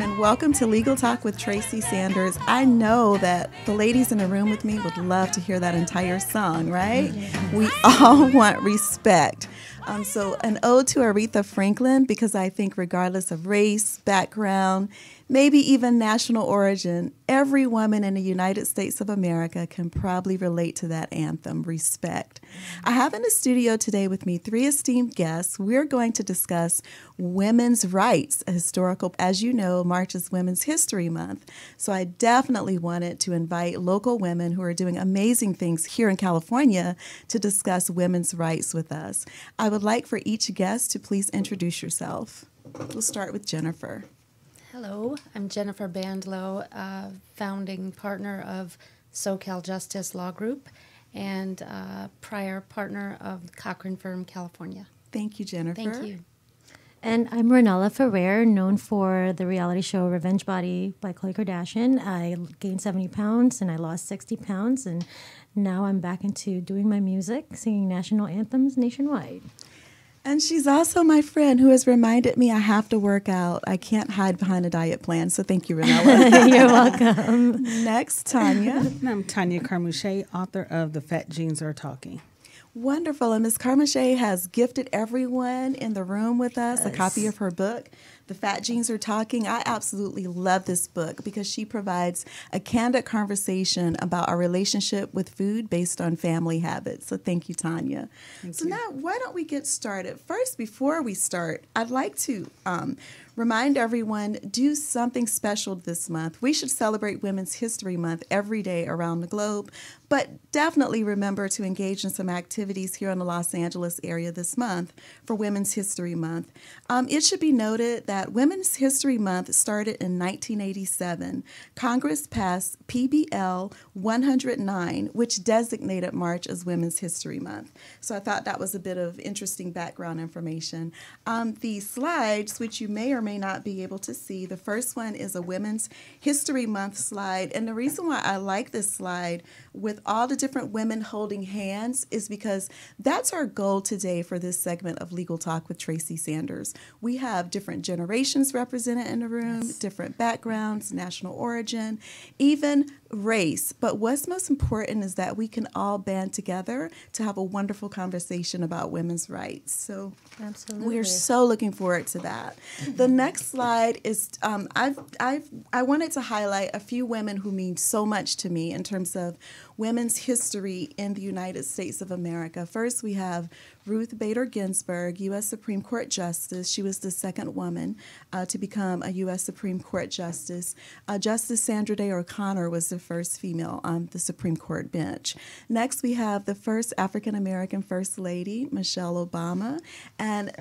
and welcome to Legal Talk with Tracy Sanders. I know that the ladies in the room with me would love to hear that entire song, right? Yes. We all want respect. So an ode to Aretha Franklin, because I think regardless of race, background, maybe even national origin, every woman in the United States of America can probably relate to that anthem, Respect. I have in the studio today with me 3 esteemed guests. We're going to discuss women's rights, a historical, as you know, March is Women's History Month. So I definitely wanted to invite local women who are doing amazing things here in California to discuss women's rights with us. I would like for each guest to please introduce yourself. We'll start with Jennifer. Hello, I'm Jennifer Bandlow, founding partner of SoCal Justice Law Group and prior partner of Cochran Firm, California. Thank you, Jennifer. Thank you. And I'm Ranella Ferrer, known for the reality show Revenge Body by Khloe Kardashian. I gained 70 pounds and I lost 60 pounds, and now I'm back into doing my music, singing national anthems nationwide. And she's also my friend who has reminded me I have to work out. I can't hide behind a diet plan, so thank you, Ranella. You're welcome. Next, Tanya. And I'm LaTonya Carmouche, author of The Fat Jeans Are Talking. Wonderful. And Ms. Carmouche has gifted everyone in the room with us a copy of her book, The Fat Jeans Are Talking. I absolutely love this book because she provides a candid conversation about our relationship with food based on family habits. So thank you, Tanya. Thank you. Now, why don't we get started? First, before we start, I'd like to remind everyone, do something special this month. We should celebrate Women's History Month every day around the globe, but definitely remember to engage in some activities here in the Los Angeles area this month for Women's History Month. It should be noted that Women's History Month started in 1987. Congress passed PBL 109, which designated March as Women's History Month. So I thought that was a bit of interesting background information. The slides, which you may or may not be able to see, the first one is a Women's History Month slide. And the reason why I like this slide with all the different women holding hands is because that's our goal today for this segment of Legal Talk with Tracy Sanders. We have different generations represented in the room, different backgrounds, national origin, even race. But what's most important is that we can all band together to have a wonderful conversation about women's rights. So absolutely, we're so looking forward to that. The next slide is I wanted to highlight a few women who mean so much to me in terms of women's history in the United States of America. First, we have Ruth Bader Ginsburg, U.S. Supreme Court Justice. She was the second woman to become a U.S. Supreme Court Justice. Justice Sandra Day O'Connor was the first female on the Supreme Court bench. Next, we have the first African-American First Lady, Michelle Obama. And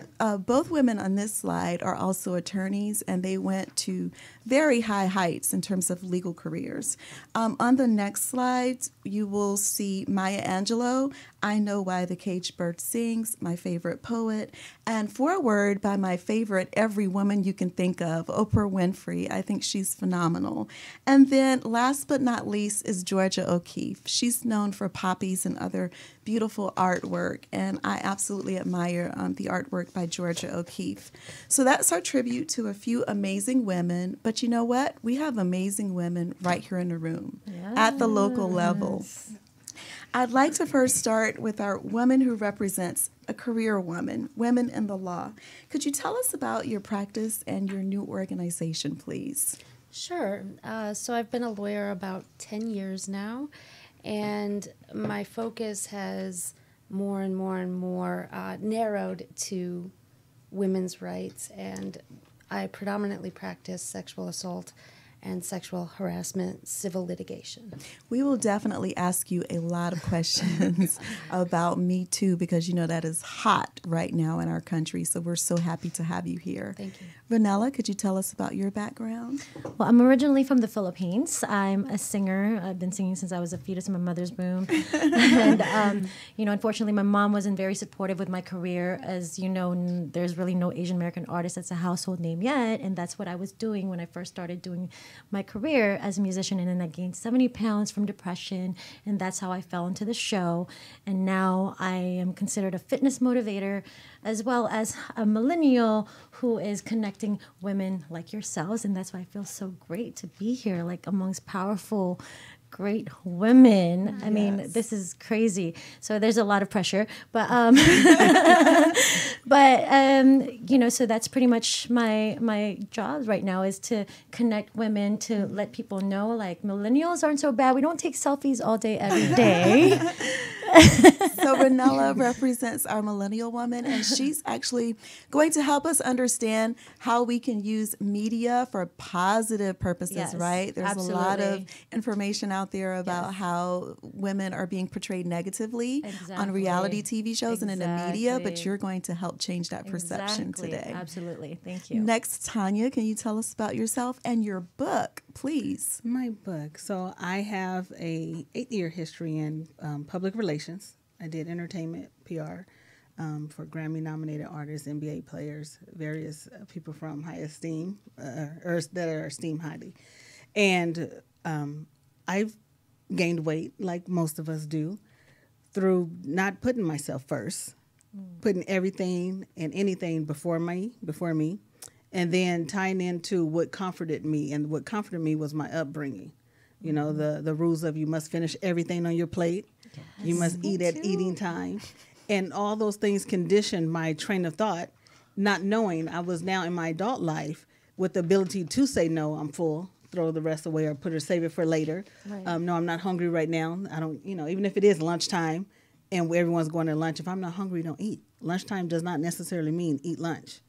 both women on this slide are also attorneys, and they went to very high heights in terms of legal careers. On the next slide, you will see Maya Angelou, I Know Why the Caged Bird Sings, my favorite poet, and Forward by my favorite every woman you can think of, Oprah Winfrey. I think she's phenomenal. And then last but not least is Georgia O'Keeffe. She's known for poppies and other beautiful artwork, and I absolutely admire the artwork by Georgia O'Keeffe. So that's our tribute to a few amazing women, but you know what? We have amazing women right here in the room at the local level. I'd like to first start with our woman who represents a career woman, Women in the Law. Could you tell us about your practice and your new organization, please? Sure. So I've been a lawyer about 10 years now, and my focus has more and more narrowed to women's rights, and I predominantly practice sexual assault and sexual harassment civil litigation. We will definitely ask you a lot of questions about Me Too, because you know that is hot right now in our country, so we're so happy to have you here. Thank you. Ranella, could you tell us about your background? Well, I'm originally from the Philippines. I'm a singer. I've been singing since I was a fetus in my mother's womb. And, unfortunately, my mom wasn't very supportive with my career. As you know, there's really no Asian American artist that's a household name yet, and that's what I was doing when I first started doing my career as a musician. And then I gained 70 pounds from depression, and that's how I fell into the show. And now I am considered a fitness motivator, as well as a millennial who is connecting women like yourselves. And that's why I feel so great to be here, like amongst powerful, great women. I mean, this is crazy. So there's a lot of pressure, but you know, so that's pretty much my job right now, is to connect women, to let people know, like, millennials aren't so bad. We don't take selfies all day, every day. So Ranella represents our millennial woman, and she's actually going to help us understand how we can use media for positive purposes, Yes, right? There's a lot of absolutely. information out there about how women are being portrayed negatively on Exactly. reality TV shows and in the media, but Exactly. you're going to help change that perception Exactly. today. Absolutely. Thank you. Next, Tanya, can you tell us about yourself and your book, please? My book. So I have a 8-year history in public relations. I did entertainment PR for Grammy-nominated artists, NBA players, various people from high esteem, or that are esteemed highly. And I've gained weight, like most of us do, through not putting myself first, putting everything and anything before me, and then tying into what comforted me. And what comforted me was my upbringing. You know, the rules of you must finish everything on your plate. Yes. You must eat at eating time. And all those things conditioned my train of thought, not knowing I was now in my adult life with the ability to say, no, I'm full, throw the rest away, or save it for later. Right. No, I'm not hungry right now. I don't, you know, even if it is lunchtime and everyone's going to lunch, if I'm not hungry, don't eat. Lunchtime does not necessarily mean eat lunch.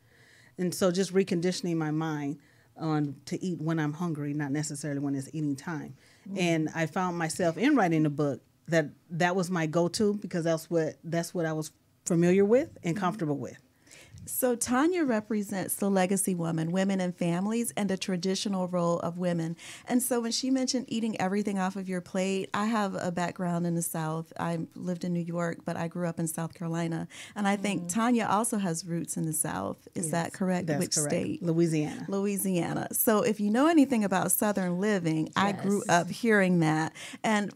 And so just reconditioning my mind on to eat when I'm hungry, not necessarily when it's eating time. Mm-hmm. And I found myself in writing a book that was my go-to, because that's what I was familiar with and comfortable with. So Tanya represents the legacy woman, women and families, and the traditional role of women. And so when she mentioned eating everything off of your plate, I have a background in the South. I lived in New York, but I grew up in South Carolina. And I think Tanya also has roots in the South. Is that correct? That's Which correct. state? Louisiana. Louisiana. So if you know anything about Southern living, I grew up hearing that. And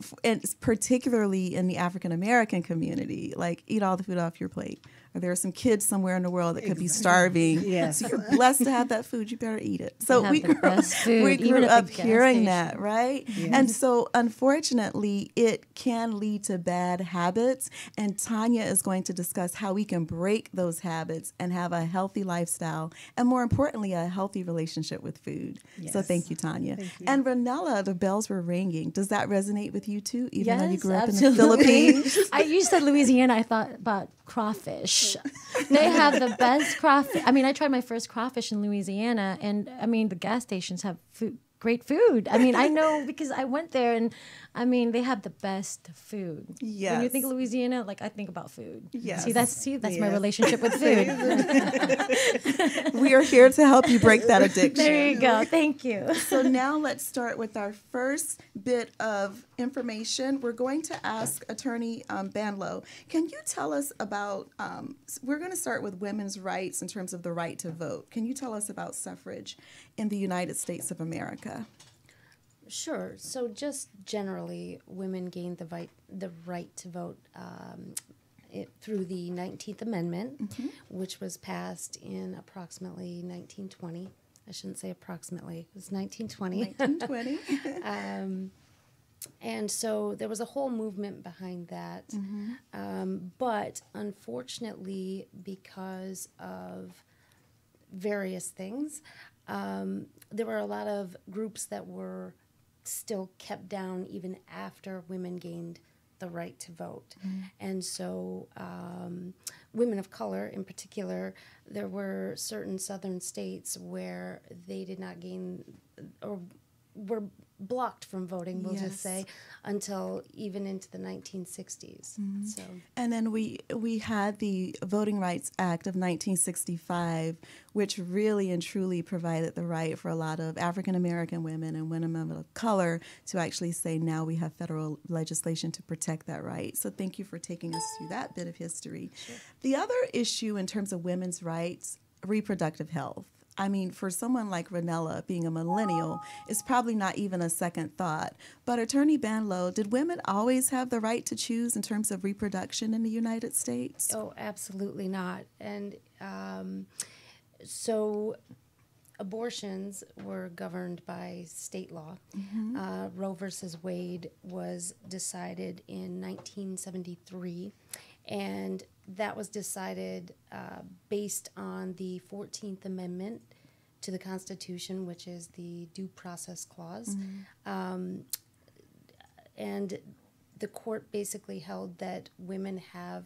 particularly in the African American community, like, eat all the food off your plate. Or there are some kids somewhere in the world that could be starving. Yes. So you're blessed to have that food. You better eat it. So we grew even at up the gas hearing station. that, right? Yes. And so unfortunately, it can lead to bad habits. And Tanya is going to discuss how we can break those habits and have a healthy lifestyle, and more importantly, a healthy relationship with food. Yes. So thank you, Tanya. Thank you. And Ranella, the bells were ringing. Does that resonate with you too, even though you grew up absolutely. in the Philippines? You said Louisiana, I thought about crawfish. They have the best crawfish. I mean, I tried my first crawfish in Louisiana, and I mean, the gas stations have great food. I mean, I know because I went there, and I mean, they have the best food. Yes. When you think Louisiana, like, I think about food. Yes. See, that's my relationship with food. We are here to help you break that addiction. There you go. Thank you. So now let's start with our first bit of information. We're going to ask Attorney Bandlow, can you tell us about, we're going to start with women's rights in terms of the right to vote. Can you tell us about suffrage in the United States of America? Sure. So just generally, women gained the right to vote through the 19th Amendment, which was passed in approximately 1920. I shouldn't say approximately. It was 1920. 1920. And so there was a whole movement behind that. But unfortunately, because of various things, there were a lot of groups that were still kept down even after women gained the right to vote. And so women of color in particular, there were certain southern states where they did not gain or were blocked from voting, we'll just say, until even into the 1960s. So. And then we had the Voting Rights Act of 1965, which really and truly provided the right for a lot of African American women and women of color to actually say, now we have federal legislation to protect that right. So thank you for taking us through that bit of history. Sure. The other issue in terms of women's rights, reproductive health. I mean, for someone like Ranella, being a millennial, it's probably not even a second thought. But Attorney Bandlow, did women always have the right to choose in terms of reproduction in the United States? Oh, absolutely not. And so abortions were governed by state law. Roe versus Wade was decided in 1973, and that was decided based on the 14th Amendment to the Constitution, which is the Due Process Clause. And the court basically held that women have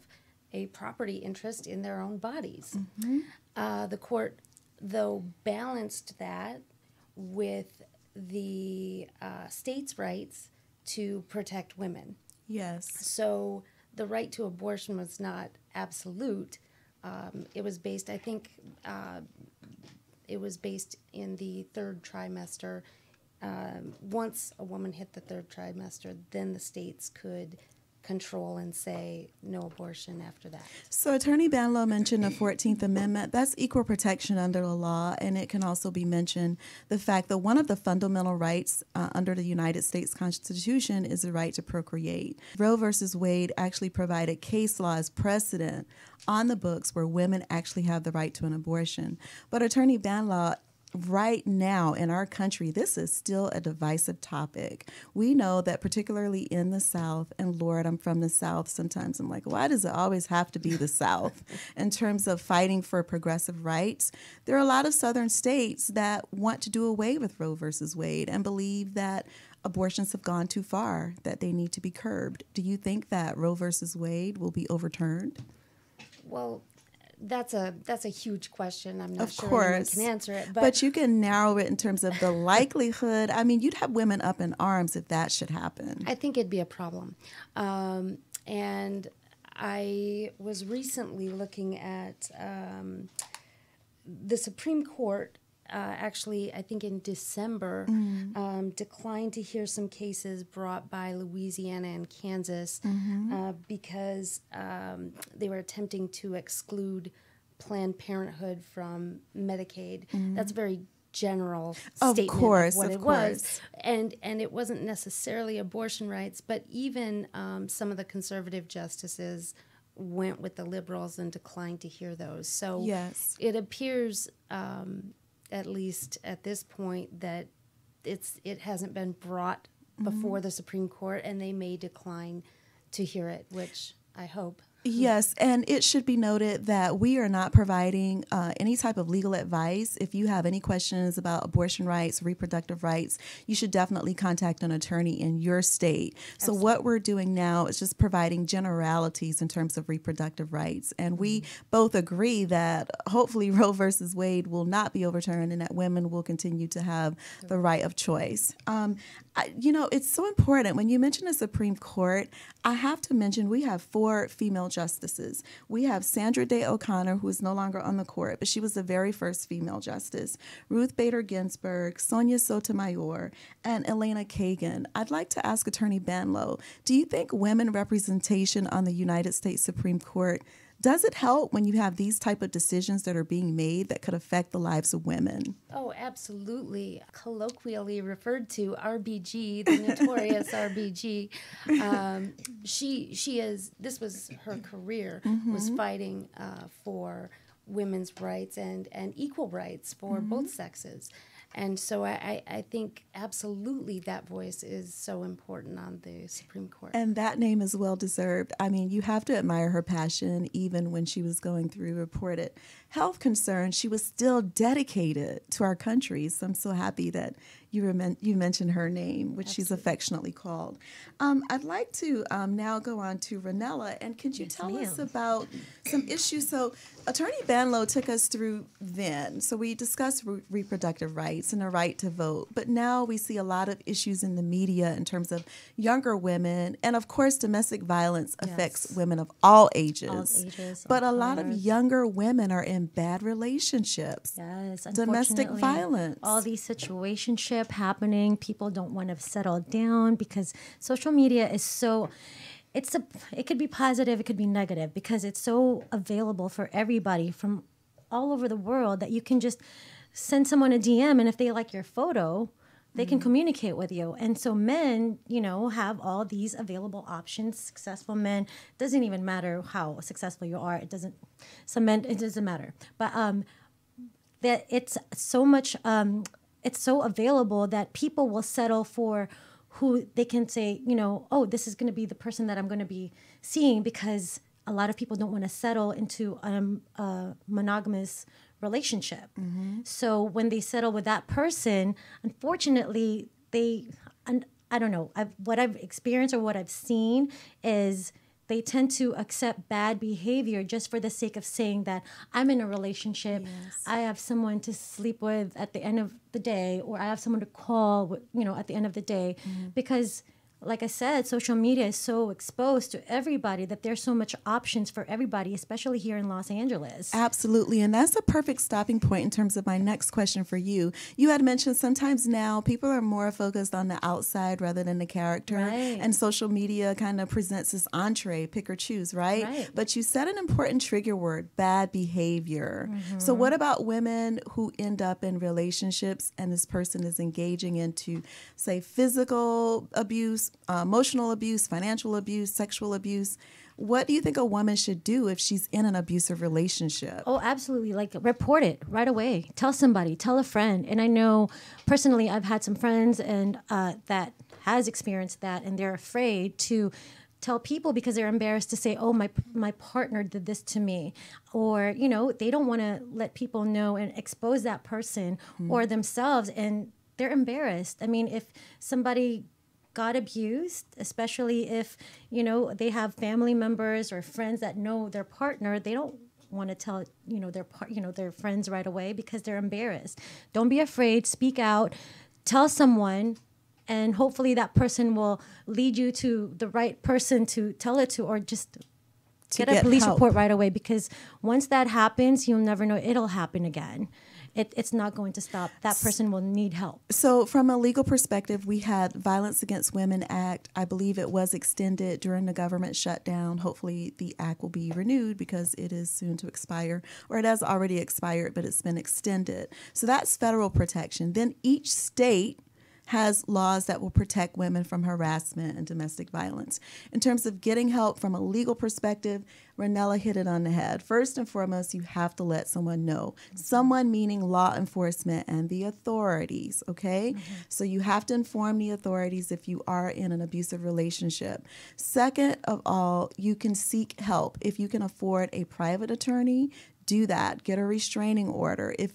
a property interest in their own bodies. The court, though, balanced that with the state's rights to protect women. Yes. So the right to abortion was not absolute. It was based, I think, it was based in the third trimester. Once a woman hit the third trimester, then the states could control and say no abortion after that. So Attorney Bandlow mentioned the 14th Amendment. That's equal protection under the law, and it can also be mentioned the fact that one of the fundamental rights under the United States Constitution is the right to procreate. Roe versus Wade actually provided case law as precedent on the books where women actually have the right to an abortion. But Attorney Bandlow, right now in our country, this is still a divisive topic. We know that particularly in the South, and Lord, I'm from the South, sometimes I'm like, why does it always have to be the South in terms of fighting for progressive rights? There are a lot of Southern states that want to do away with Roe versus Wade and believe that abortions have gone too far, that they need to be curbed. Do you think that Roe versus Wade will be overturned? Well, that's a huge question. I'm not Of sure course. anyone can answer it. But you can narrow it in terms of the likelihood. I mean, you'd have women up in arms if that should happen. I think it'd be a problem. And I was recently looking at the Supreme Court. Actually, I think in December, declined to hear some cases brought by Louisiana and Kansas because they were attempting to exclude Planned Parenthood from Medicaid. That's a very general statement of what it was. And it wasn't necessarily abortion rights, but even some of the conservative justices went with the liberals and declined to hear those. So yes, it appears, at least at this point, that it hasn't been brought before the Supreme Court, and they may decline to hear it, which I hope. Yes, and it should be noted that we are not providing any type of legal advice. If you have any questions about abortion rights, reproductive rights, you should definitely contact an attorney in your state. So what we're doing now is just providing generalities in terms of reproductive rights. And we both agree that hopefully Roe versus Wade will not be overturned and that women will continue to have the right of choice. It's so important. When you mention the Supreme Court, I have to mention we have 4 female justices. We have Sandra Day O'Connor, who is no longer on the court, but she was the very first female justice, Ruth Bader Ginsburg, Sonia Sotomayor, and Elena Kagan. I'd like to ask Attorney Bandlow, do you think women representation on the United States Supreme Court, does it help when you have these type of decisions that are being made that could affect the lives of women? Oh, absolutely. Colloquially referred to RBG, the notorious RBG. She is. This was her career, was fighting for women's rights and equal rights for both sexes. And so I think absolutely that voice is so important on the Supreme Court. And that name is well deserved. I mean, you have to admire her passion. Even when she was going through reported health concerns, she was still dedicated to our country. So I'm so happy that you mentioned her name, which she's affectionately called. I'd like to now go on to Ranella, and could you tell us about some issues? So Attorney Bandlow took us through then. So we discussed reproductive rights and the right to vote, but now we see a lot of issues in the media in terms of younger women, and of course domestic violence affects women of all ages. But a lot of younger women are in bad relationships. Yes, domestic violence. All these situationships happening. People don't want to settle down because social media is so, it could be positive, it could be negative, because it's so available for everybody from all over the world that you can just send someone a DM, and if they like your photo, they can communicate with you. And so men, have all these available options. Successful men, doesn't even matter how successful you are. Some men, it doesn't matter. But that it's so much, it's so available that people will settle for who they can say, oh, this is going to be the person that I'm going to be seeing, because a lot of people don't want to settle into a monogamous relationship. So when they settle with that person, unfortunately, I don't know, what I've experienced or what I've seen is they tend to accept bad behavior just for the sake of saying that I'm in a relationship. Yes. I have someone to sleep with at the end of the day, or I have someone to call, at the end of the day, because like I said, social media is so exposed to everybody that there's so much options for everybody, especially here in Los Angeles. Absolutely. And that's a perfect stopping point in terms of my next question for you. You had mentioned sometimes now people are more focused on the outside rather than the character. Right. And social media kind of presents this entree, pick or choose, right? But you said an important trigger word, bad behavior. So what about women who end up in relationships and this person is engaging into, say, physical abuse, emotional abuse, financial abuse, sexual abuse? What do you think a woman should do if she's in an abusive relationship? Oh, absolutely. Like, report it right away. Tell somebody, tell a friend. And I know personally I've had some friends and that has experienced that, and they're afraid to tell people because they're embarrassed to say, oh, my partner did this to me. Or, they don't want to let people know and expose that person or themselves, and they're embarrassed. I mean, if somebody got abused, especially if, they have family members or friends that know their partner, they don't want to tell, their friends right away because they're embarrassed. Don't be afraid. Speak out. Tell someone, and hopefully that person will lead you to the right person to tell it to, or just get a police report right away, because once that happens, you'll never know. It'll happen again. It's not going to stop. That person will need help. So from a legal perspective, we had Violence Against Women Act. I believe it was extended during the government shutdown. Hopefully the act will be renewed because it is soon to expire, or it has already expired, but it's been extended. So that's federal protection. Then each state has laws that will protect women from harassment and domestic violence. In terms of getting help from a legal perspective, Ranella hit it on the head. First and foremost, you have to let someone know. Someone meaning law enforcement and the authorities, okay? So you have to inform the authorities if you are in an abusive relationship. Second of all, you can seek help. If you can afford a private attorney, do that. Get a restraining order. If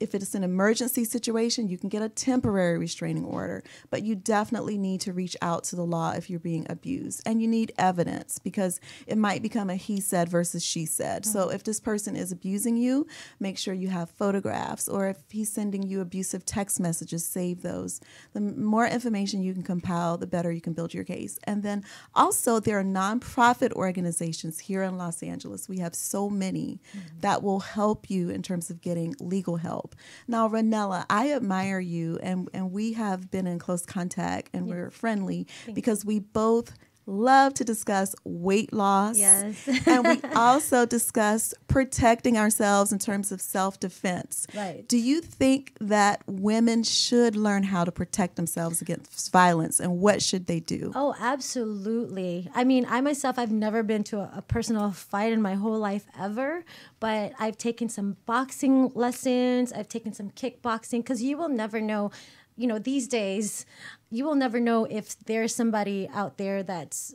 it's an emergency situation, you can get a temporary restraining order. But you definitely need to reach out to the law if you're being abused. And you need evidence, because it might become a he said versus she said. So if this person is abusing you, make sure you have photographs. Or if he's sending you abusive text messages, save those. The more information you can compile, the better you can build your case. And then also, there are nonprofit organizations here in Los Angeles. We have so many that will help you in terms of getting legal help. Now, Ranella, I admire you, and we have been in close contact, and we're friendly because we both love to discuss weight loss. Yes. And we also discuss protecting ourselves in terms of self-defense. Right. Do you think that women should learn how to protect themselves against violence, and what should they do? Oh, absolutely. I mean, I myself, I've never been to a personal fight in my whole life ever, but I've taken some boxing lessons. I've taken some kickboxing, because you will never know. These days, you will never know if there's somebody out there that's,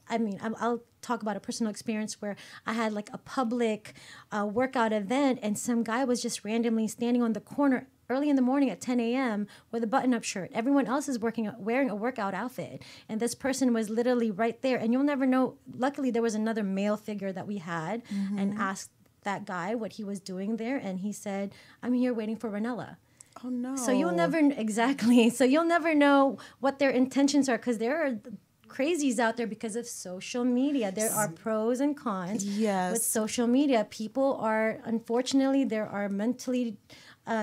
I'll talk about a personal experience where I had like a public workout event, and some guy was just randomly standing on the corner early in the morning at 10 a.m. with a button-up shirt. Everyone else is wearing a workout outfit, and this person was literally right there, and you'll never know. Luckily, there was another male figure that we had, and asked that guy what he was doing there, and he said, "I'm here waiting for Ranella." Oh, no. So you'll never, exactly. So you'll never know what their intentions are, because there are crazies out there because of social media. There are pros and cons with social media. People are, unfortunately, there are mentally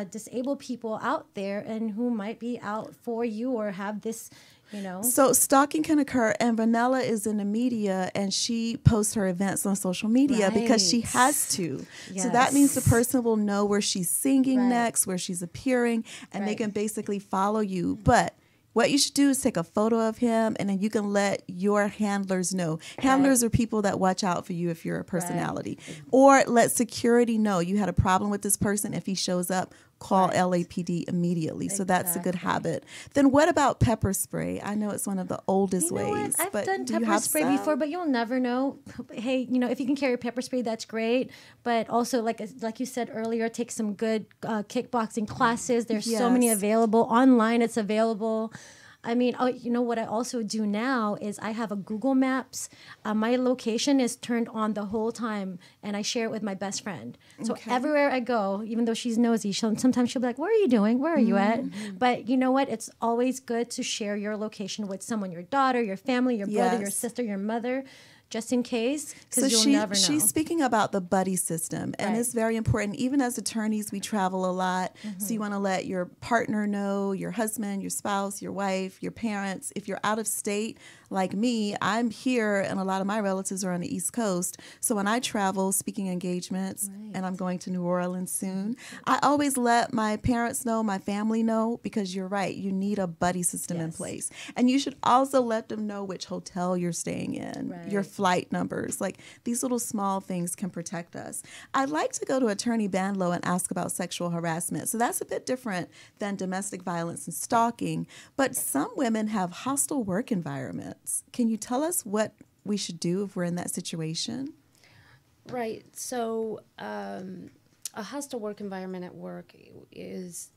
disabled people out there and who might be out for you or have this, you know. So stalking can occur, and Ranella is in the media, and she posts her events on social media because she has to. So that means the person will know where she's singing next, where she's appearing, and they can basically follow you. But what you should do is take a photo of him, and then you can let your handlers know. Handlers are people that watch out for you if you're a personality. Or let security know you had a problem with this person. If he shows up, call LAPD immediately. So that's a good habit. Then what about pepper spray? I know it's one of the oldest ways. I've done pepper spray before, but you'll never know. Hey, you know, if you can carry pepper spray, that's great. But also, like you said earlier, take some good kickboxing classes. There's so many available. Online, it's available. I mean, you know what I also do now is I have a Google Maps. My location is turned on the whole time, and I share it with my best friend. So everywhere I go, even though she's nosy, sometimes she'll be like, "What are you doing? Where are you at?" But you know what? It's always good to share your location with someone, your daughter, your family, your brother, your sister, your mother, just in case, because you'll never know. She's speaking about the buddy system, and it's very important. Even as attorneys, we travel a lot, so you want to let your partner know, your husband, your spouse, your wife, your parents. If you're out of state, like me, I'm here, and a lot of my relatives are on the East Coast. So when I travel, speaking engagements, and I'm going to New Orleans soon, I always let my parents know, my family know, because you're right, you need a buddy system in place. And you should also let them know which hotel you're staying in, your flight numbers. Like, these little small things can protect us. I'd like to go to Attorney Bandlow and ask about sexual harassment. So that's a bit different than domestic violence and stalking. But some women have hostile work environments. Can you tell us what we should do if we're in that situation? Right. So a hostile work environment at work is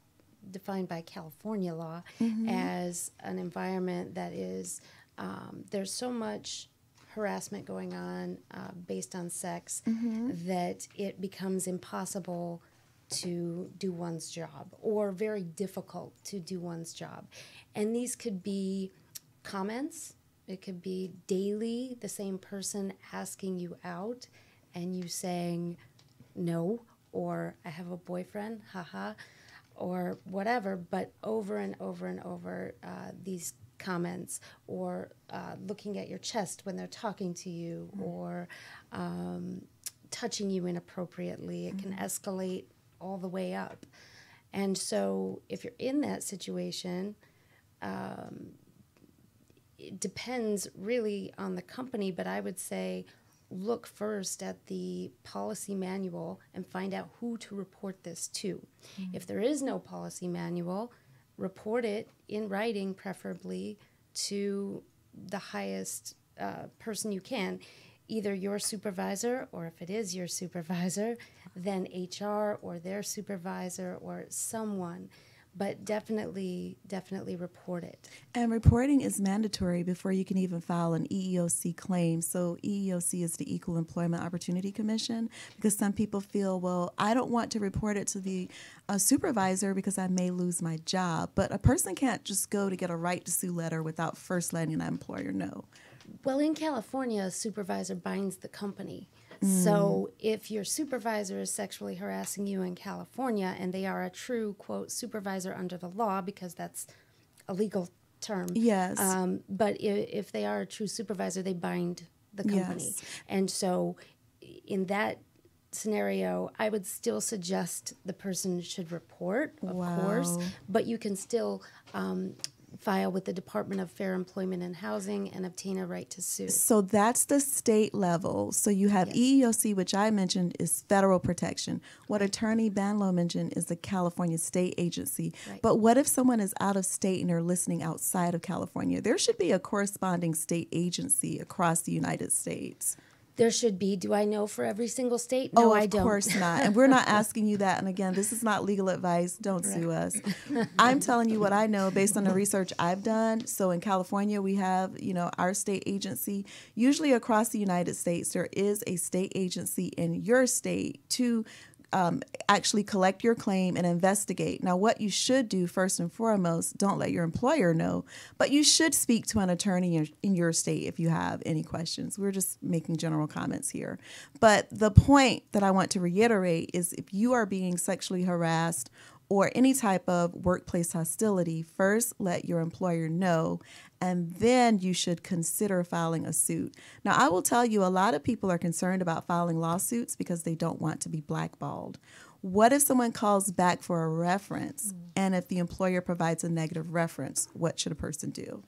defined by California law as an environment that is, there's so much harassment going on based on sex that it becomes impossible to do one's job, or very difficult to do one's job. And these could be comments. It could be daily, the same person asking you out and you saying no, or I have a boyfriend, haha, or whatever, but over and over and over these comments, or looking at your chest when they're talking to you, or touching you inappropriately. It can escalate all the way up. And so if you're in that situation, it depends really on the company, but I would say look first at the policy manual and find out who to report this to. If there is no policy manual, report it in writing, preferably to the highest person you can, either your supervisor, or if it is your supervisor, then HR or their supervisor or someone. But definitely report it. And reporting is mandatory before you can even file an EEOC claim. So EEOC is the Equal Employment Opportunity Commission, because some people feel, well, I don't want to report it to the supervisor because I may lose my job. But a person can't just go to get a right to sue letter without first letting that employer know. Well, in California, a supervisor binds the company. So if your supervisor is sexually harassing you in California, and they are a true, quote, supervisor under the law, because that's a legal term. Yes. But if they are a true supervisor, they bind the company. Yes. And so in that scenario, I would still suggest the person should report, of course, but you can still file with the Department of Fair Employment and Housing and obtain a right to sue. So that's the state level. So you have EEOC, which I mentioned is federal protection. What Attorney Bandlow mentioned is the California state agency. But what if someone is out of state and they're listening outside of California? There should be a corresponding state agency across the United States. There should be. Do I know for every single state? No, I don't. Of course not. And we're not asking you that. And again, this is not legal advice. Don't sue us. I'm telling you what I know based on the research I've done. So in California, we have, our state agency. Usually across the United States, there is a state agency in your state to actually collect your claim and investigate. Now, what you should do first and foremost, don't let your employer know, but you should speak to an attorney in your state if you have any questions. We're just making general comments here. But the point that I want to reiterate is if you are being sexually harassed or any type of workplace hostility, first let your employer know, and then you should consider filing a suit. Now, I will tell you, a lot of people are concerned about filing lawsuits because they don't want to be blackballed. What if someone calls back for a reference, and if the employer provides a negative reference, what should a person do?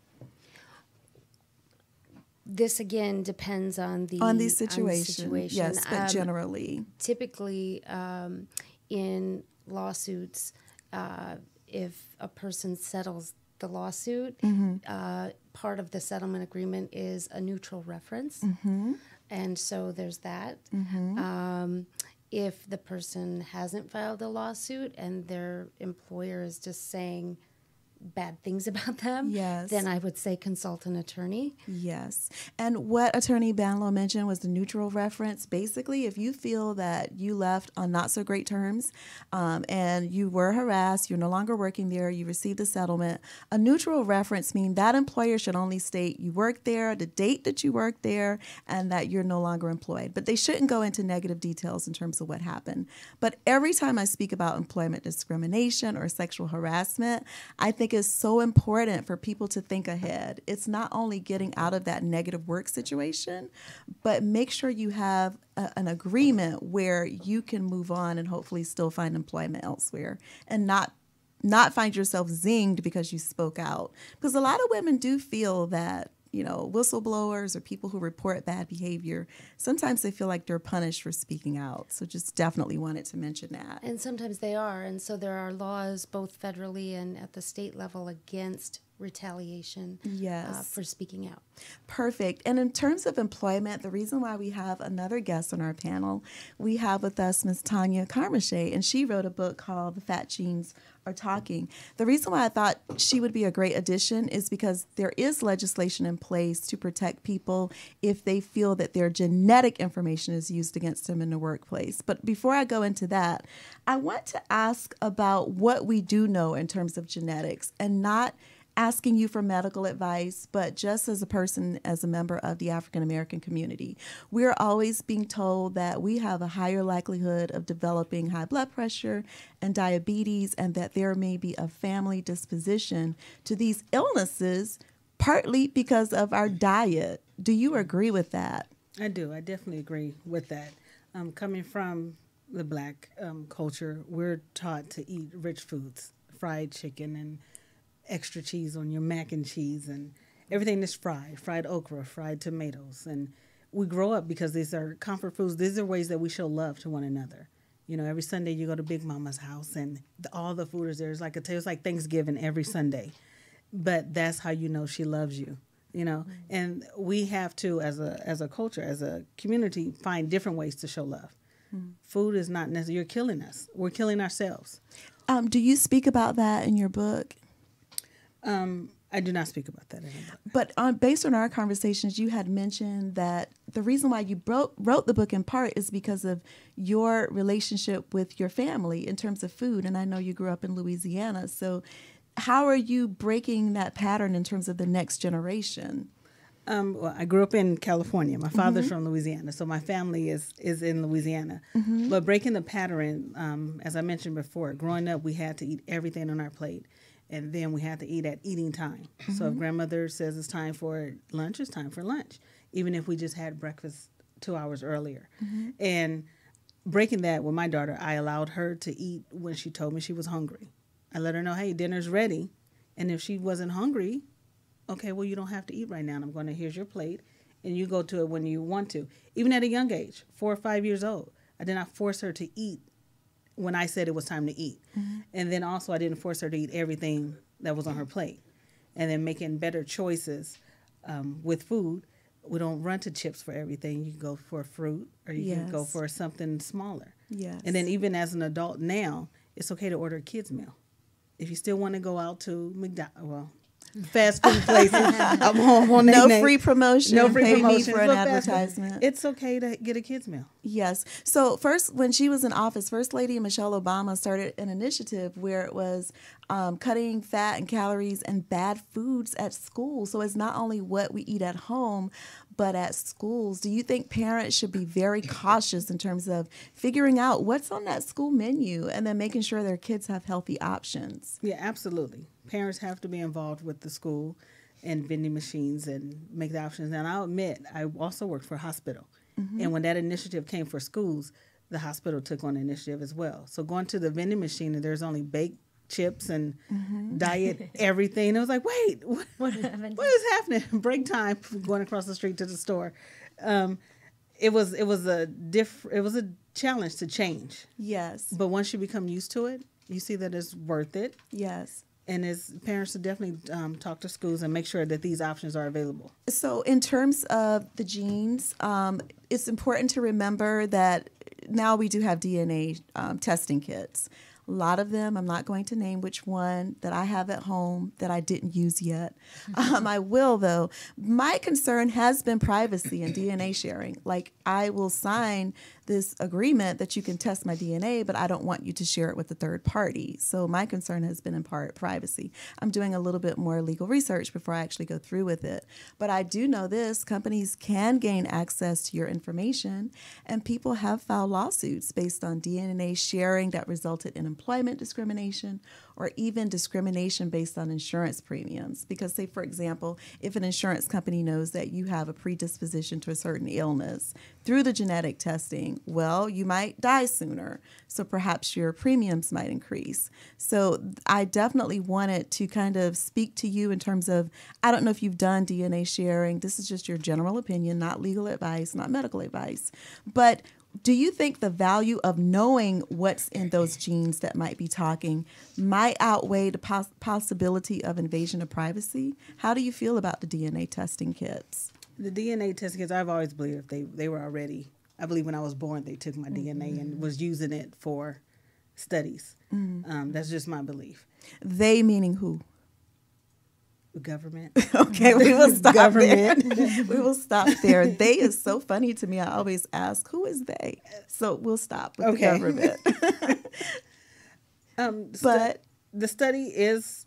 This again depends on the situation. Yes, but generally, typically in lawsuits, if a person settles the lawsuit, part of the settlement agreement is a neutral reference, and so there's that. If the person hasn't filed a lawsuit and their employer is just saying bad things about them, then I would say consult an attorney. Yes. And what Attorney Bandlow mentioned was the neutral reference. Basically, if you feel that you left on not so great terms and you were harassed, you're no longer working there, you received a settlement, a neutral reference means that employer should only state you worked there, the date that you worked there, and that you're no longer employed. But they shouldn't go into negative details in terms of what happened. But every time I speak about employment discrimination or sexual harassment, I think it's so important for people to think ahead. It's not only getting out of that negative work situation, but make sure you have an agreement where you can move on and hopefully still find employment elsewhere and not find yourself zinged because you spoke out. Because a lot of women do feel that, you know, whistleblowers or people who report bad behavior, sometimes they feel like they're punished for speaking out. So just definitely wanted to mention that. And sometimes they are. And so there are laws both federally and at the state level against retaliation for speaking out. Perfect. And in terms of employment, the reason why we have another guest on our panel, we have with us Ms. LaTonya Carmouche, and she wrote a book called The Fat Genes Are Talking. The reason why I thought she would be a great addition is because there is legislation in place to protect people if they feel that their genetic information is used against them in the workplace. But before I go into that, I want to ask about what we do know in terms of genetics, and not asking you for medical advice, but just as a person, as a member of the African American community. We're always being told that we have a higher likelihood of developing high blood pressure and diabetes, and that there may be a family disposition to these illnesses, partly because of our diet. Do you agree with that? I do. I definitely agree with that. Coming from the Black culture, we're taught to eat rich foods, fried chicken and extra cheese on your mac and cheese, and everything is fried okra, fried tomatoes. And we grow up because these are comfort foods. These are ways that we show love to one another. You know, every Sunday you go to Big Mama's house and all the food is there. It's like Thanksgiving every Sunday. But that's how you know she loves you, you know. Mm-hmm. And we have to, as a culture, as a community, find different ways to show love. Mm-hmm. Food is not necessarily, you're killing us. We're killing ourselves. Do you speak about that in your book? I do not speak about that in the book. But based on our conversations, you had mentioned that the reason why you wrote the book in part is because of your relationship with your family in terms of food. And I know you grew up in Louisiana. So how are you breaking that pattern in terms of the next generation? Well, I grew up in California. My father's from Louisiana, so my family is in Louisiana. Mm-hmm. But breaking the pattern, as I mentioned before, growing up, we had to eat everything on our plate. And then we had to eat at eating time. Mm-hmm. So if grandmother says it's time for lunch, it's time for lunch, even if we just had breakfast 2 hours earlier. Mm-hmm. And breaking that with my daughter, I allowed her to eat when she told me she was hungry. I let her know, hey, dinner's ready. And if she wasn't hungry, okay, well, you don't have to eat right now. And I'm going to, here's your plate. And you go to it when you want to. Even at a young age, 4 or 5 years old, I did not force her to eat when I said it was time to eat. Mm-hmm. And then also I didn't force her to eat everything that was on her plate. And then making better choices with food. We don't run to chips for everything. You can go for fruit, or you can go for something smaller. Yes. And then even as an adult now, it's okay to order a kid's meal. If you still want to go out to McDonald's, well, fast food places. I won't name No names. free promotion. No free Pay me promotion for an advertisement. It's okay to get a kids meal. Yes. So first, when she was in office, First Lady Michelle Obama started an initiative where it was cutting fat and calories and bad foods at school. So it's not only what we eat at home, but at schools. Do you think parents should be very cautious in terms of figuring out what's on that school menu and then making sure their kids have healthy options? Yeah, absolutely. Parents have to be involved with the school and vending machines and make the options. And I'll admit, I also worked for a hospital. And when that initiative came for schools, the hospital took on the initiative as well. So going to the vending machine and there's only baked chips and diet everything. It was like, wait, what is happening? Break time going across the street to the store. It was a challenge to change. Yes. But once you become used to it, you see that it's worth it. Yes. And as parents should definitely talk to schools and make sure that these options are available. So in terms of the genes, it's important to remember that now we do have DNA testing kits. A lot of them, I'm not going to name which one that I have at home that I didn't use yet. I will, though. My concern has been privacy and DNA sharing. Like, I will sign this agreement that you can test my DNA, but I don't want you to share it with a third party. So my concern has been in part privacy. I'm doing a little bit more legal research before I actually go through with it. But I do know this, companies can gain access to your information, and people have filed lawsuits based on DNA sharing that resulted in employment discrimination or even discrimination based on insurance premiums. Because say, for example, if an insurance company knows that you have a predisposition to a certain illness through the genetic testing, well, you might die sooner. So perhaps your premiums might increase. So I definitely wanted to kind of speak to you in terms of, I don't know if you've done DNA sharing. This is just your general opinion, not legal advice, not medical advice. But do you think the value of knowing what's in those genes that might be talking might outweigh the possibility of invasion of privacy? How do you feel about the DNA testing kits? The DNA testing kits, I've always believed they were already, I believe when I was born, they took my DNA and was using it for studies. That's just my belief. They meaning who? Government. Okay, we will stop Government. there. We will stop there. They is so funny to me. I always ask, who is they? So we'll stop with the government. But the study is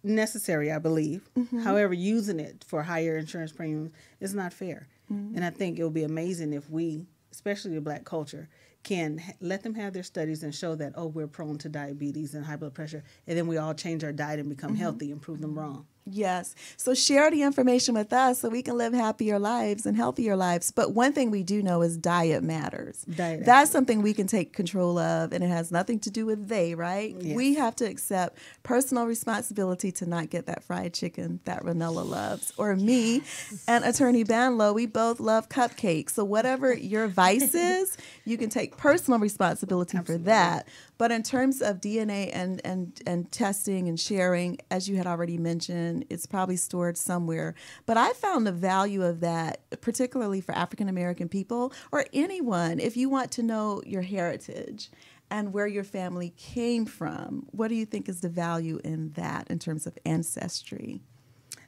necessary, I believe. However, using it for higher insurance premiums is not fair. And I think it will be amazing if we, especially the Black culture, can let them have their studies and show that, oh, we're prone to diabetes and high blood pressure, and then we all change our diet and become healthy and prove them wrong. Yes. So share the information with us so we can live happier lives and healthier lives. But one thing we do know is diet matters. That's something we can take control of, and it has nothing to do with they, right? Yes. We have to accept personal responsibility to not get that fried chicken that Ranella loves. Or me and Attorney Bandlow, we both love cupcakes. So whatever your vice is, you can take personal responsibility for that. But in terms of DNA and testing and sharing, as you had already mentioned, it's probably stored somewhere. But I found the value of that, particularly for African American people or anyone, if you want to know your heritage and where your family came from. What do you think is the value in that in terms of ancestry?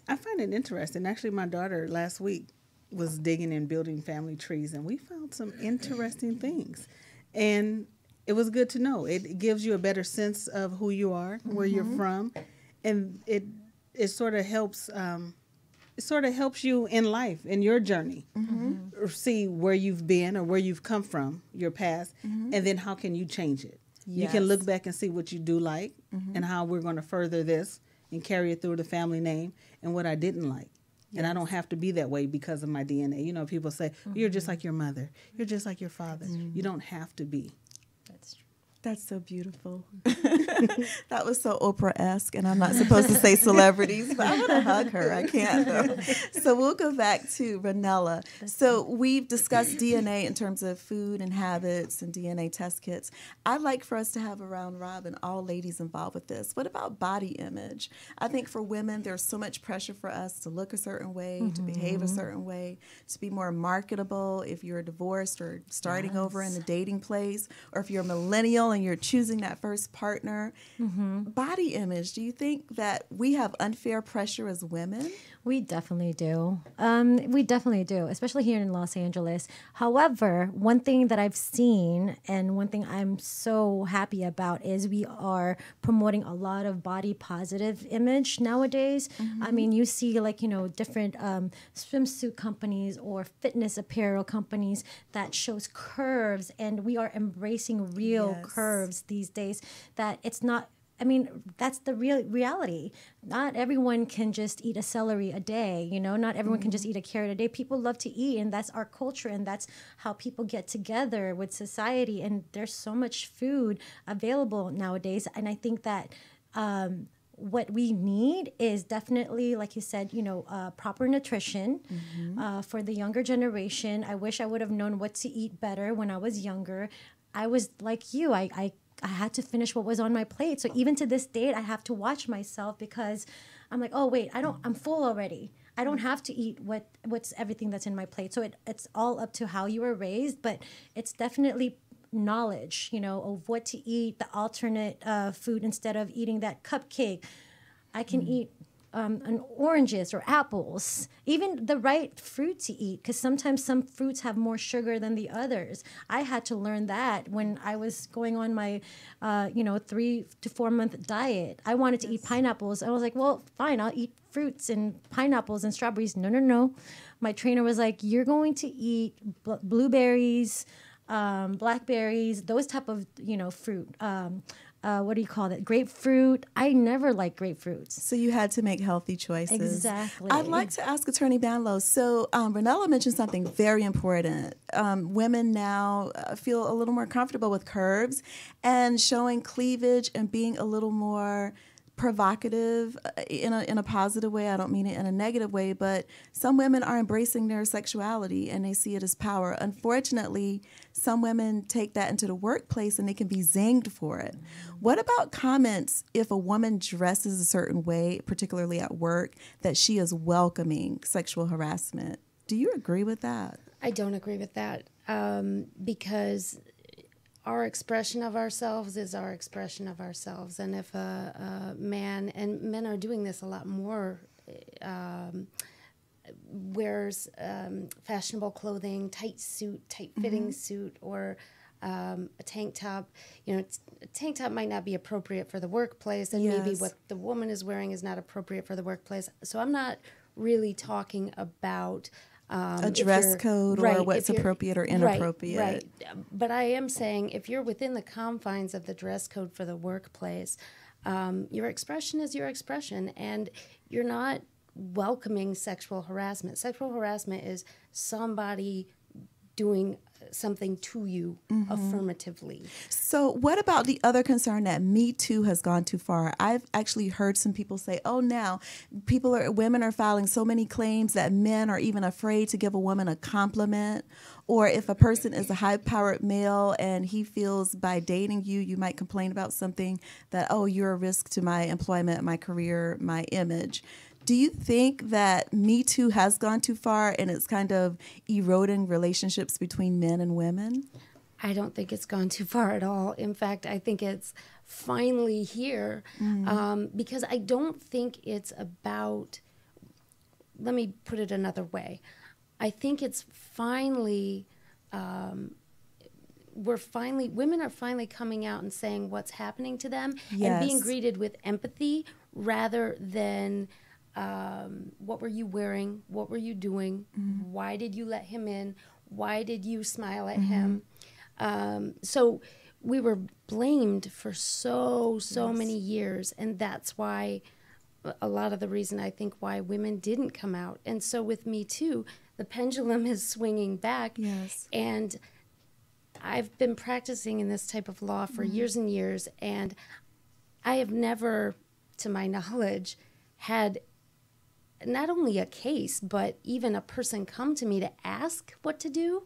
I find it interesting. Actually, my daughter last week was digging and building family trees, and we found some interesting things. And it was good to know. It gives you a better sense of who you are, where you're from, and it sort of helps. It sort of helps you in life, in your journey, or see where you've been or where you've come from, your past, and then how can you change it. Yes. You can look back and see what you do like and how we're going to further this and carry it through the family name and what I didn't like. Yes. And I don't have to be that way because of my DNA. You know, people say, you're just like your mother. You're just like your father. You don't have to be. That's true. That's so beautiful. That was so Oprah-esque, and I'm not supposed to say celebrities, but I want to hug her. I can't, though. So we'll go back to Ranella. So we've discussed DNA in terms of food and habits and DNA test kits. I'd like for us to have a round robin, all ladies involved with this. What about body image? I think for women, there's so much pressure for us to look a certain way, to behave a certain way, to be more marketable if you're divorced or starting over in the dating place, or if you're a millennial and you're choosing that first partner. Body image, do you think that we have unfair pressure as women? We definitely do. We definitely do, especially here in Los Angeles. However, one thing that I've seen and one thing I'm so happy about is we are promoting a lot of body positive image nowadays. I mean, you see like, different swimsuit companies or fitness apparel companies that shows curves, and we are embracing real curves these days, that it's not, I mean, that's the real reality. Not everyone can just eat a celery a day, not everyone can just eat a carrot a day. People love to eat, and that's our culture, and that's how people get together with society. And there's so much food available nowadays. And I think that what we need is definitely, like you said, proper nutrition for the younger generation. I wish I would have known what to eat better when I was younger. I was like you. I had to finish what was on my plate. So even to this date, I have to watch myself because I'm like, oh wait, I'm full already. I don't have to eat what's everything that's in my plate. So it's all up to how you were raised, but it's definitely knowledge, of what to eat, the alternate food instead of eating that cupcake. I can eat oranges or apples, even the right fruit to eat, because sometimes some fruits have more sugar than the others. I had to learn that when I was going on my 3 to 4 month diet. I wanted to eat pineapples. I was like, well, fine, I'll eat fruits and pineapples and strawberries. No. My trainer was like, you're going to eat blueberries, blackberries, those type of fruit. What do you call it? Grapefruit. I never liked grapefruits. So you had to make healthy choices. Exactly. I'd like to ask Attorney Bandlow. So Ranella mentioned something very important. Women now feel a little more comfortable with curves and showing cleavage and being a little more provocative in a positive way. I don't mean it in a negative way, but some women are embracing their sexuality and they see it as power. Unfortunately, some women take that into the workplace and they can be zinged for it. What about comments if a woman dresses a certain way, particularly at work, that she is welcoming sexual harassment? Do you agree with that? I don't agree with that because our expression of ourselves is our expression of ourselves. And if a man, and men are doing this a lot more, wears fashionable clothing, tight suit, tight-fitting suit, or a tank top. A tank top might not be appropriate for the workplace, and maybe what the woman is wearing is not appropriate for the workplace. So I'm not really talking about a dress code or what's appropriate or inappropriate. Right. But I am saying if you're within the confines of the dress code for the workplace, your expression is your expression, and you're not welcoming sexual harassment. Sexual harassment is somebody doing something to you affirmatively. So what about the other concern that Me Too has gone too far? I've actually heard some people say, oh, now women are filing so many claims that men are even afraid to give a woman a compliment. Or if a person is a high-powered male and he feels by dating you, you might complain about something that, oh, you're a risk to my employment, my career, my image. Do you think that Me Too has gone too far and it's kind of eroding relationships between men and women? I don't think it's gone too far at all. In fact, I think it's finally here because I don't think it's about, let me put it another way. I think it's finally, women are finally coming out and saying what's happening to them and being greeted with empathy rather than what were you wearing? What were you doing? Why did you let him in? Why did you smile at him? So we were blamed for so many years, and that's why a lot of the reason I think why women didn't come out. And so with Me Too, the pendulum is swinging back. And I've been practicing in this type of law for years and years, and I have never, to my knowledge, had not only a case, but even a person come to me to ask what to do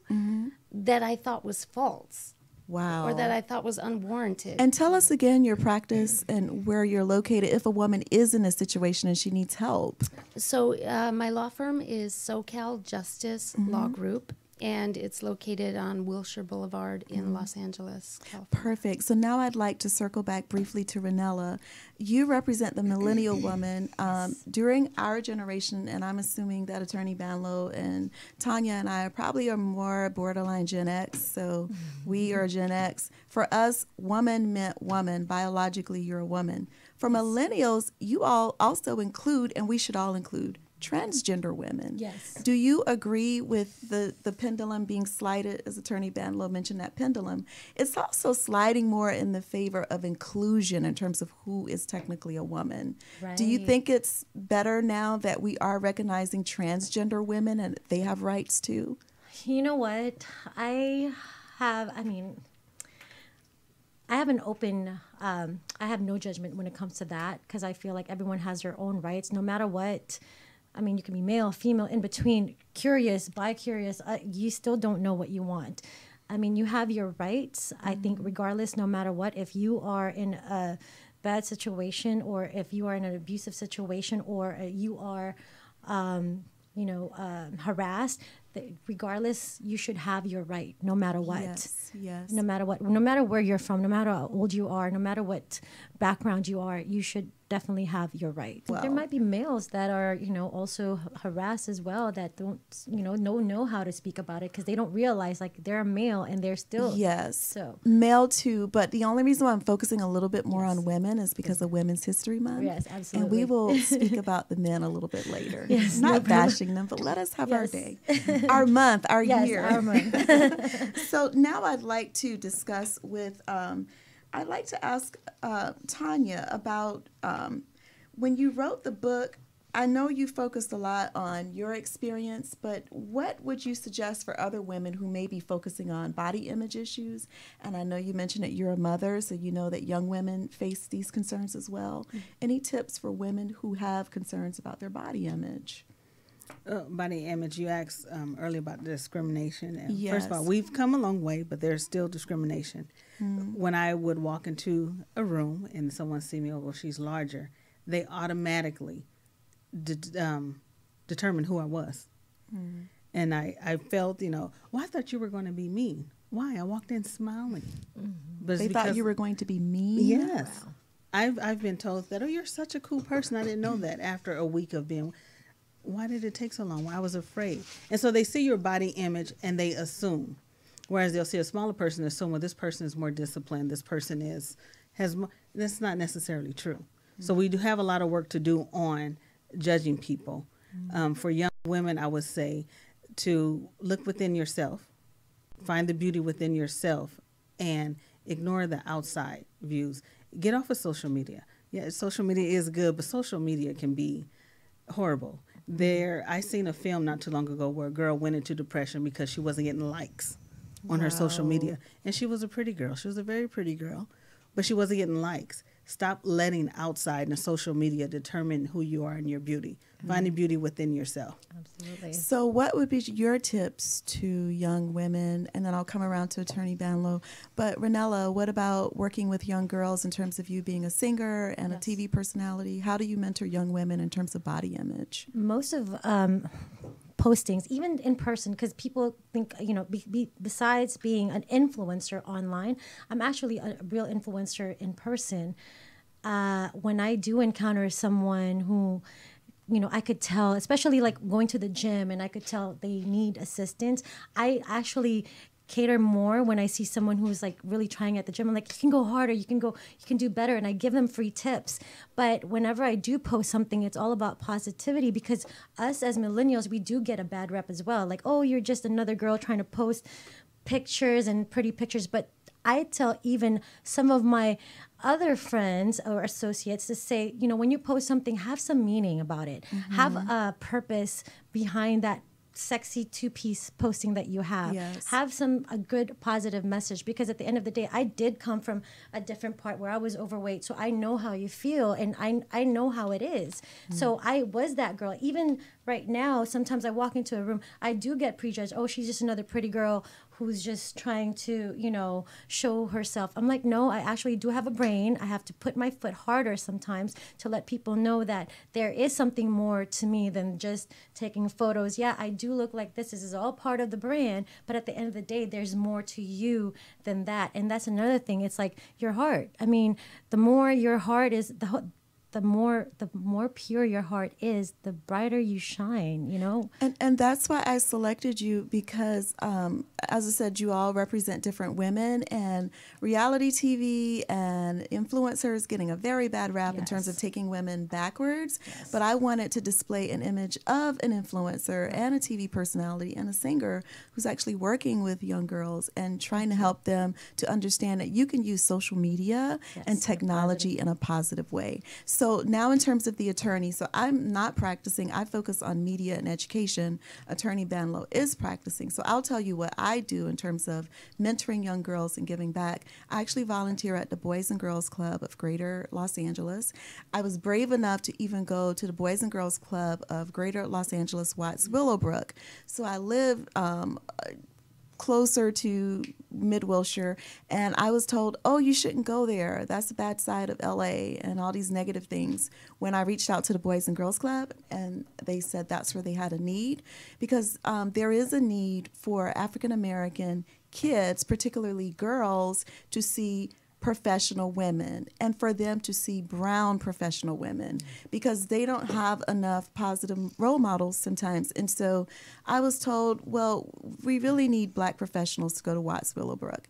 that I thought was false. Wow. Or that I thought was unwarranted. And tell us again your practice and where you're located if a woman is in a situation and she needs help. So my law firm is SoCal Justice Law Group, and it's located on Wilshire Boulevard in Los Angeles, California. Perfect. So now I'd like to circle back briefly to Ranella. You represent the millennial woman during our generation, and I'm assuming that Attorney Bandlow and Tanya and I probably are more borderline Gen X, so we are Gen X. For us, woman meant woman. Biologically, you're a woman. For millennials, you all also include, and we should all include, transgender women. Yes. Do you agree with the pendulum being slided, as Attorney Bandlow mentioned that pendulum? It's also sliding more in the favor of inclusion in terms of who is technically a woman. Right. Do you think it's better now that we are recognizing transgender women and they have rights too? You know what? I have an open, I have no judgment when it comes to that, because I feel like everyone has their own rights, no matter what. I mean, you can be male, female, in between, curious, bi-curious. You still don't know what you want. I mean, you have your rights. I think regardless, no matter what, if you are in a bad situation, or if you are in an abusive situation, or you are, harassed, regardless, you should have your right, no matter what. Yes. No matter what, no matter where you're from, no matter how old you are, no matter what background you are, you should definitely have your right. Wow. There might be males that are, also harassed as well, that don't, know how to speak about it, because they don't realize like they're a male and they're still. Yes. So male too, but the only reason why I'm focusing a little bit more on women is because of Women's History Month. Yes, absolutely. And we will speak about the men a little bit later. Yes, Not no problem. bashing them, but let us have our Yes. day, our month, our year. Our month. So now I'd like to discuss with, I'd like to ask Tanya about when you wrote the book. I know you focused a lot on your experience, but what would you suggest for other women who may be focusing on body image issues? And I know you mentioned that you're a mother, so you know that young women face these concerns as well. Any tips for women who have concerns about their body image? Body image, you asked earlier about the discrimination. And Yes. First of all, we've come a long way, but there's still discrimination. When I would walk into a room and someone see me, oh, well, she's larger, they automatically determined who I was. And I felt, well, I thought you were going to be mean. Why? I walked in smiling. But it's They thought because- you were going to be mean? Yes. I've been told that, oh, you're such a cool person. I didn't know that after a week of being, why did it take so long? Well, I was afraid. And so they see your body image and they assume. Whereas they'll see a smaller person and assume, well, this person is more disciplined. This person has more. That's not necessarily true. So we do have a lot of work to do on judging people. For young women, I would say to look within yourself, find the beauty within yourself, and ignore the outside views. Get off of social media. Yeah, social media is good, but social media can be horrible. I seen a film not too long ago where a girl went into depression because she wasn't getting likes on her social media. And she was a pretty girl. She was a very pretty girl, but she wasn't getting likes. Stop letting outside and social media determine who you are and your beauty. Find the beauty within yourself. Absolutely. So what would be your tips to young women? And then I'll come around to Attorney Bandlow. But Ranella, what about working with young girls in terms of you being a singer and a TV personality? How do you mentor young women in terms of body image? Most of postings, even in person, because people think, besides being an influencer online, I'm actually a real influencer in person. When I do encounter someone who, I could tell, especially like going to the gym, and I could tell they need assistance, I actually cater more when I see someone who's like really trying at the gym. I'm like, you can go harder, you can do better, and I give them free tips. But whenever I do post something, it's all about positivity, because us as millennials, we do get a bad rep as well. Like, oh, you're just another girl trying to post pictures and pretty pictures. But I tell even some of my other friends or associates to say, when you post something, have some meaning about it. Have a purpose behind that sexy two-piece posting that you have. Yes. Have a good positive message, because at the end of the day, I did come from a different part where I was overweight, so I know how you feel, and I know how it is. So I was that girl. Even right now, sometimes I walk into a room, I do get prejudged. Oh, she's just another pretty girl who's just trying to, show herself. I'm like, no, I actually do have a brain. I have to put my foot harder sometimes to let people know that there is something more to me than just taking photos. Yeah, I do look like this. This is all part of the brand, but at the end of the day, there's more to you than that. And that's another thing. It's like your heart. I mean, the more your heart is, the more pure your heart is, the brighter you shine, And that's why I selected you, because as I said, you all represent different women, and reality TV and influencers getting a very bad rap in terms of taking women backwards. Yes. But I wanted to display an image of an influencer and a TV personality and a singer who's actually working with young girls and trying to help them to understand that you can use social media and technology in a positive way. So now in terms of the attorney, so I'm not practicing. I focus on media and education. Attorney Bandlow is practicing. So I'll tell you what I do in terms of mentoring young girls and giving back. I actually volunteer at the Boys and Girls Club of Greater Los Angeles. I was brave enough to even go to the Boys and Girls Club of Greater Los Angeles, Watts Willowbrook. So I live closer to Mid-Wilshire, and I was told, oh, you shouldn't go there. That's the bad side of LA and all these negative things. When I reached out to the Boys and Girls Club, and they said that's where they had a need, because there is a need for African-American kids, particularly girls, to see professional women, and for them to see brown professional women, because they don't have enough positive role models sometimes. And so I was told, well, we really need black professionals to go to Watts Willowbrook.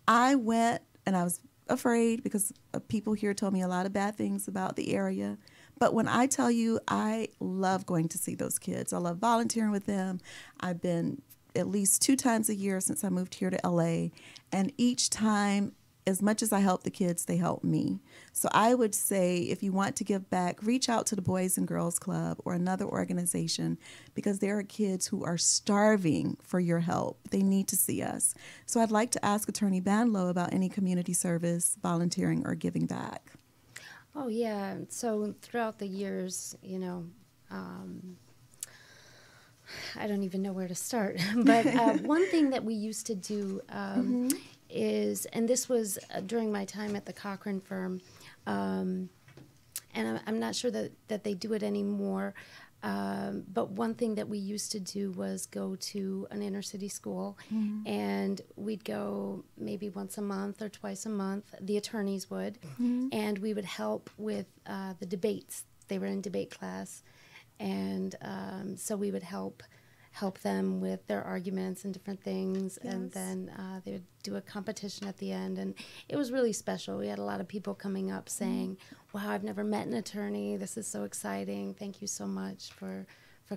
I went, and I was afraid because people here told me a lot of bad things about the area. But when I tell you, I love going to see those kids. I love volunteering with them. I've been at least 2 times a year since I moved here to LA, and each time, as much as I help the kids, they help me. So I would say, if you want to give back, reach out to the Boys and Girls Club or another organization, because there are kids who are starving for your help. They need to see us. So I'd like to ask Attorney Bandlow about any community service, volunteering, or giving back. Oh, yeah. So throughout the years, I don't even know where to start. But one thing that we used to do is, and this was during my time at the Cochran firm, and I'm not sure that they do it anymore, but one thing that we used to do was go to an inner city school, and we'd go maybe once a month or twice a month, the attorneys would, and we would help with the debates. They were in debate class, and so we would help them with their arguments and different things, and then they would do a competition at the end, and it was really special. We had a lot of people coming up saying, wow, I've never met an attorney. This is so exciting. Thank you so much for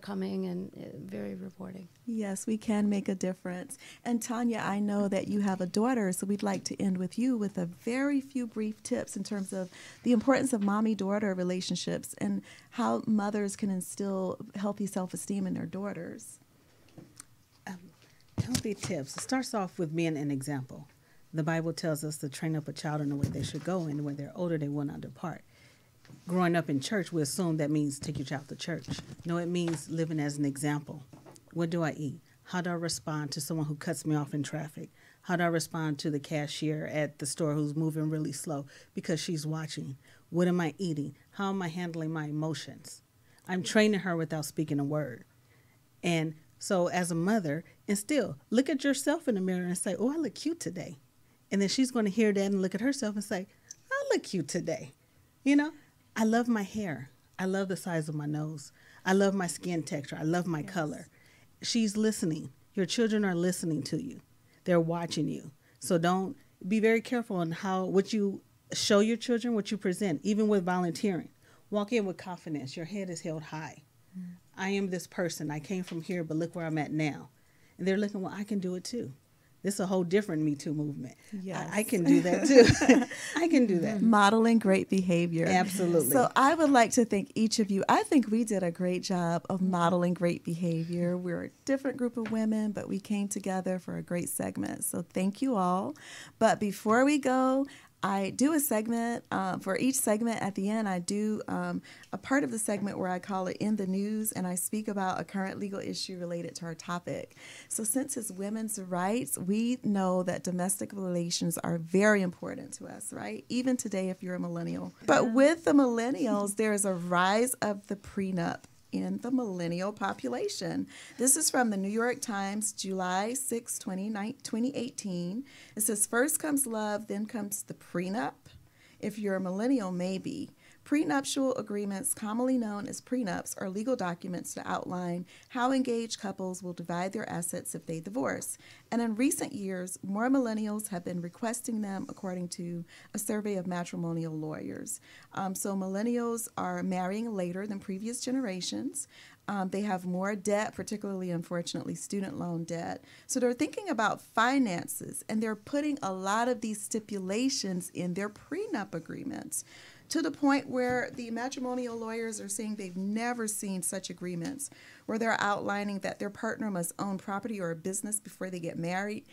coming, and very rewarding. Yes, we can make a difference. And Tanya, I know that you have a daughter, so we'd like to end with you with a very few brief tips in terms of the importance of mommy-daughter relationships and how mothers can instill healthy self-esteem in their daughters. Healthy tips. It starts off with being an example. The Bible tells us to train up a child in the way they should go, and when they're older, they will not depart. Growing up in church, we assume that means take your child to church. No, it means living as an example. What do I eat? How do I respond to someone who cuts me off in traffic? How do I respond to the cashier at the store who's moving really slow because she's watching? What am I eating? How am I handling my emotions? I'm training her without speaking a word. And so as a mother, and still look at yourself in the mirror and say, oh, I look cute today. And then she's going to hear that and look at herself and say, I look cute today. I love my hair. I love the size of my nose. I love my skin texture. I love my color. She's listening. Your children are listening to you. They're watching you. So don't be very careful on what you show your children, what you present, even with volunteering. Walk in with confidence. Your head is held high. I am this person. I came from here, but look where I'm at now. And they're looking, well, I can do it too. This is a whole different Me Too movement. Yes. I can do that too. I can do that. Modeling great behavior. Absolutely. So I would like to thank each of you. I think we did a great job of modeling great behavior. We're a different group of women, but we came together for a great segment. So thank you all. But before we go, I do a segment. For each segment at the end, I do a part of the segment where I call it In the News, and I speak about a current legal issue related to our topic. So since it's women's rights, we know that domestic relations are very important to us, right? Even today if you're a millennial. But with the millennials, there is a rise of the prenup in the millennial population. This is from the New York Times, July 6, 2018. It says, first comes love, then comes the prenup. If you're a millennial, maybe. Prenuptial agreements, commonly known as prenups, are legal documents to outline how engaged couples will divide their assets if they divorce. And in recent years, more millennials have been requesting them, according to a survey of matrimonial lawyers. So millennials are marrying later than previous generations. They have more debt, particularly, unfortunately, student loan debt. So they're thinking about finances, and they're putting a lot of these stipulations in their prenup agreements, to the point where the matrimonial lawyers are saying they've never seen such agreements, where they're outlining that their partner must own property or a business before they get married.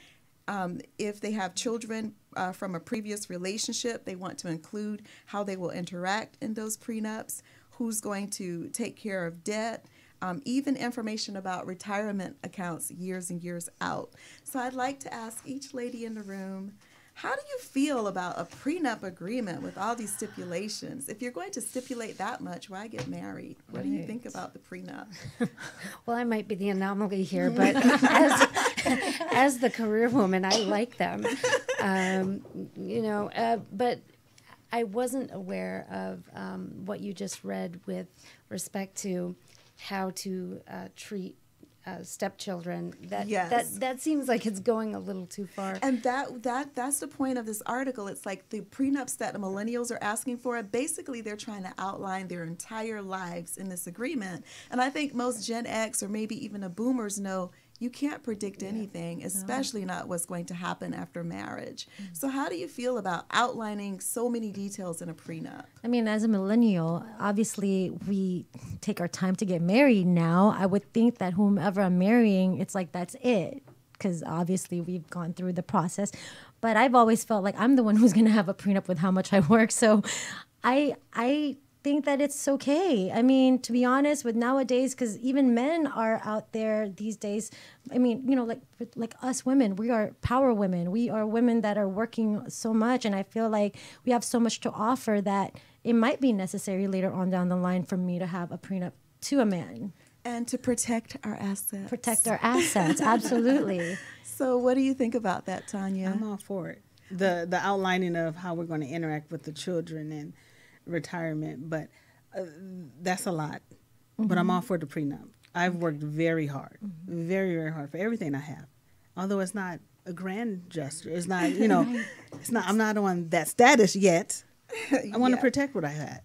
If they have children from a previous relationship, they want to include how they will interact in those prenups, who's going to take care of debt, even information about retirement accounts years and years out. So I'd like to ask each lady in the room, how do you feel about a prenup agreement with all these stipulations? If you're going to stipulate that much, why get married? What do you think about the prenup? Well, I might be the anomaly here, but as the career woman, I like them. But I wasn't aware of what you just read with respect to how to treat stepchildren. That seems like it's going a little too far. And that's the point of this article. It's like the prenups that the millennials are asking for. Basically, they're trying to outline their entire lives in this agreement. And I think most Gen X or maybe even the boomers know you can't predict anything, especially not what's going to happen after marriage. So how do you feel about outlining so many details in a prenup? I mean, as a millennial, obviously we take our time to get married now. I would think that whomever I'm marrying, it's like that's it, because obviously we've gone through the process. But I've always felt like I'm the one who's going to have a prenup with how much I work. So I think that it's okay. I mean, to be honest, with nowadays, because even men are out there these days. I mean, like us women, we are power women. We are women that are working so much, and I feel like we have so much to offer that it might be necessary later on down the line for me to have a prenup to a man. And to protect our assets. Protect our assets, absolutely. So what do you think about that, Tanya? I'm all for it. The outlining of how we're going to interact with the children and retirement, but that's a lot. But I'm all for the prenup. I've worked very hard, very, very hard for everything I have. Although it's not a grand gesture. It's not, it's not, I'm not on that status yet. I want to protect what I had.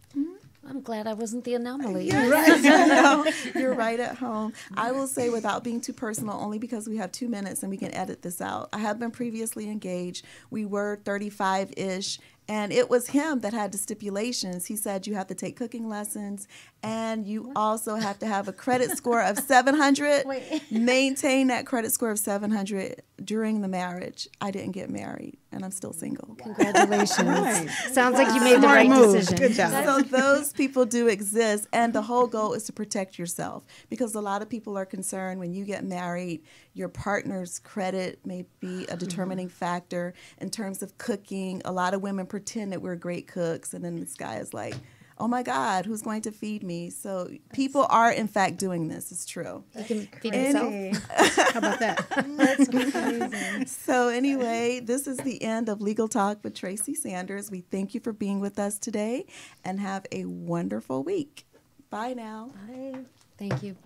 I'm glad I wasn't the anomaly. Yes. Right. You're right at home. I will say, without being too personal, only because we have 2 minutes and we can edit this out, I have been previously engaged. We were 35-ish. And it was him that had the stipulations. He said you have to take cooking lessons, and you also have to have a credit score of 700. Maintain that credit score of 700 during the marriage. I didn't get married, and I'm still single. Congratulations. Right. Sounds like you made the right decision. Good job. So those people do exist, and the whole goal is to protect yourself, because a lot of people are concerned when you get married, your partner's credit may be a determining factor in terms of cooking. A lot of women pretend that we're great cooks, and then this guy is like, oh my God, who's going to feed me? So people are in fact doing this. It's true. You can feed yourself. How about that? That's amazing. So anyway, this is the end of Legal Talk with Tracy Sanders. We thank you for being with us today, and have a wonderful week. Bye now. Bye. Thank you.